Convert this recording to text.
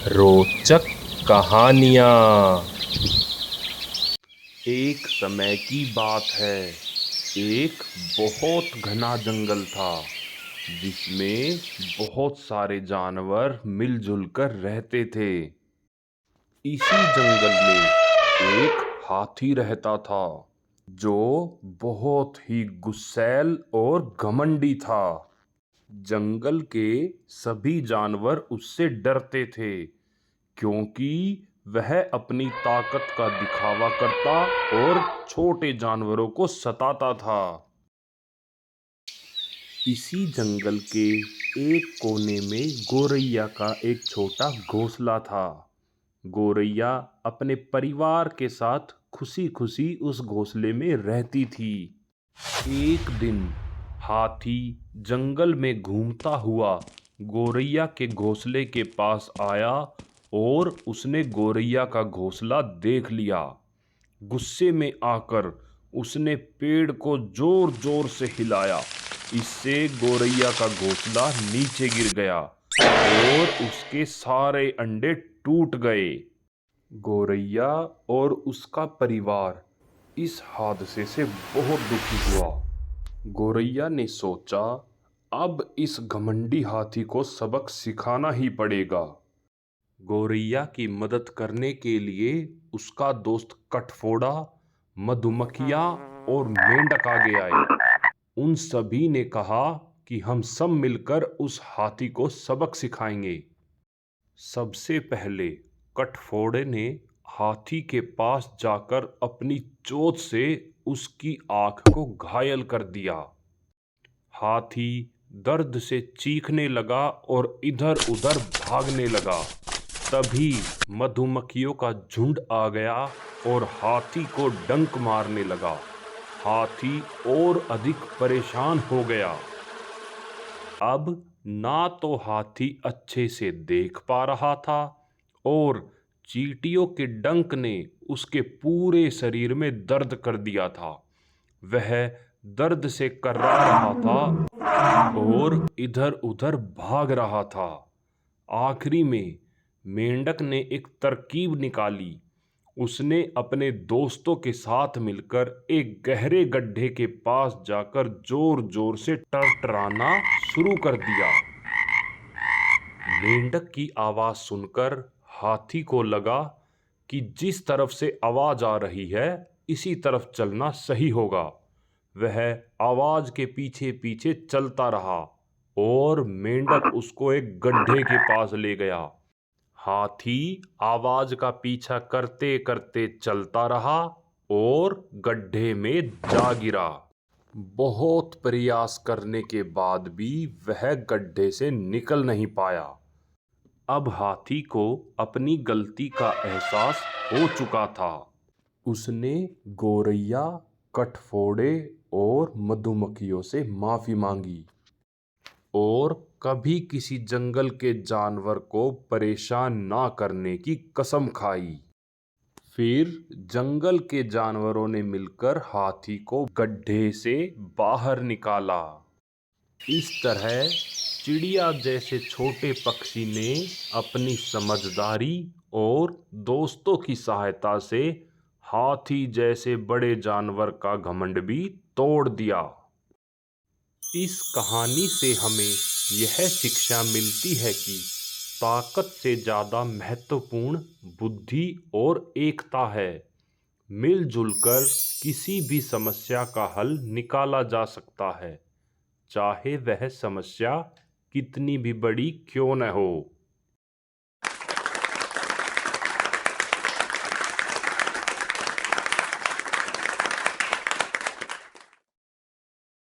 रोचक कहानियाँ। एक समय की बात है। एक बहुत घना जंगल था जिसमें बहुत सारे जानवर मिलजुल कर रहते थे। इसी जंगल में एक हाथी रहता था जो बहुत ही गुस्सैल और घमंडी था। जंगल के सभी जानवर उससे डरते थे क्योंकि वह अपनी ताकत का दिखावा करता और छोटे जानवरों को सताता था। इसी जंगल के एक कोने में गोरैया का एक छोटा घोंसला था। गोरैया अपने परिवार के साथ खुशी खुशी उस घोंसले में रहती थी। एक दिन हाथी जंगल में घूमता हुआ गोरैया के घोंसले के पास आया और उसने गोरैया का घोंसला देख लिया। गुस्से में आकर उसने पेड़ को जोर जोर से हिलाया। इससे गोरैया का घोंसला नीचे गिर गया और उसके सारे अंडे टूट गए। गोरैया और उसका परिवार इस हादसे से बहुत दुखी हुआ। गोरैया ने सोचा, अब इस घमंडी हाथी को सबक सिखाना ही पड़ेगा। गोरैया की मदद करने के लिए उसका दोस्त कठफोड़ा, मधुमक्खियाँ और मेंढक आगे आए। उन सभी ने कहा कि हम सब मिलकर उस हाथी को सबक सिखाएंगे। सबसे पहले कठफोड़े ने हाथी के पास जाकर अपनी चोंच से उसकी आंख को घायल कर दिया। हाथी दर्द से चीखने लगा और इधर उधर भागने लगा। तभी मधुमक्खियों का झुंड आ गया और हाथी को डंक मारने लगा। हाथी और अधिक परेशान हो गया। अब ना तो हाथी अच्छे से देख पा रहा था और चींटियों के डंक ने उसके पूरे शरीर में दर्द कर दिया था। वह दर्द से कर्रा रहा था और इधर उधर भाग रहा था। आखिरी में मेंढक ने एक तरकीब निकाली। उसने अपने दोस्तों के साथ मिलकर एक गहरे गड्ढे के पास जाकर जोर जोर से टरटराना शुरू कर दिया। मेंढक की आवाज सुनकर हाथी को लगा कि जिस तरफ से आवाज आ रही है इसी तरफ चलना सही होगा। वह आवाज के पीछे पीछे चलता रहा और मेंढक उसको एक गड्ढे के पास ले गया। हाथी आवाज का पीछा करते करते चलता रहा और गड्ढे में जा गिरा। बहुत प्रयास करने के बाद भी वह गड्ढे से निकल नहीं पाया। अब हाथी को अपनी गलती का एहसास हो चुका था। उसने गोरैया, कठफोड़े और मधुमक्खियों से माफी मांगी और कभी किसी जंगल के जानवर को परेशान ना करने की कसम खाई। फिर जंगल के जानवरों ने मिलकर हाथी को गड्ढे से बाहर निकाला। इस तरह चिड़िया जैसे छोटे पक्षी ने अपनी समझदारी और दोस्तों की सहायता से हाथी जैसे बड़े जानवर का घमंड भी तोड़ दिया। इस कहानी से हमें यह शिक्षा मिलती है कि ताकत से ज़्यादा महत्वपूर्ण बुद्धि और एकता है। मिलजुल कर किसी भी समस्या का हल निकाला जा सकता है, चाहे वह समस्या कितनी भी बड़ी क्यों न हो।